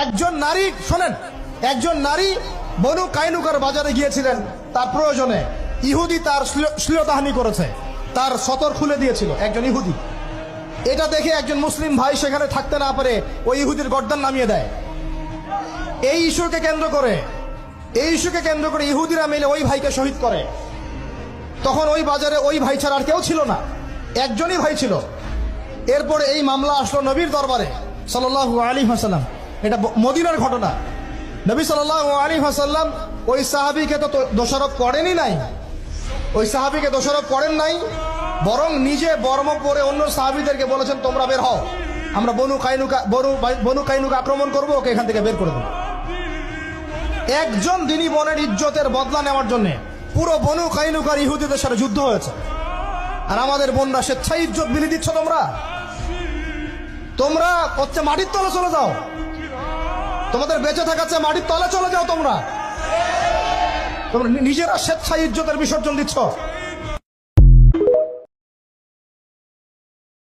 একজন নারী, শোনেন, একজন নারী বনু কাইনুকার বাজারে গিয়েছিলেন তার প্রয়োজনে। ইহুদি তার শ্লীলতাহানি করেছে, তার সতর খুলে দিয়েছিল একজন ইহুদি। এটা দেখে একজন মুসলিম ভাই সেখানে থাকতে না পারে ওই ইহুদির গর্দান নামিয়ে দেয়। এই ইস্যুকে কেন্দ্র করে ইহুদিরা মিলে ওই ভাইকে শহীদ করে। তখন ওই বাজারে ওই ভাই ছাড়া আর কেউ ছিল না, একজনই ভাই ছিল। এরপরে এই মামলা আসলো নবীর দরবারে সাল্লাল্লাহু আলাইহি ওয়াসাল্লাম। এটা মদিনার ঘটনা। নবী সাল্লাল্লাহু আলাইহি ওয়াসাল্লাম ওই সাহাবীকে তো দোষারোপ করেনই নাই, ওই সাহাবীকে দোষারোপ করেন নাই, বরং নিজে বর্ম পরে অন্য সাহাবীদেরকে বলেছেন তোমরা বের হও, আমরা বনু কাইনুকা আক্রমণ করবো, ওকে এখান থেকে বের করে দেবো। একজন দিনী বোনের ইজ্জতের বদলা নেওয়ার জন্য পুরো বনু কাইনুকার ইহুদিদের সাথে যুদ্ধ হয়েছে। আর আমাদের বোনরা স্বেচ্ছায় ইজ্জত বিলি দিচ্ছ। তোমরা হচ্ছে মাটির তলে চলে যাও, তোমাদের বেঁচে থাকাচ্ছে মাটির তলে চলে যাও। তোমরা নিজেরা স্বেচ্ছায় ইজ্জতের বিসর্জন দিচ্ছ।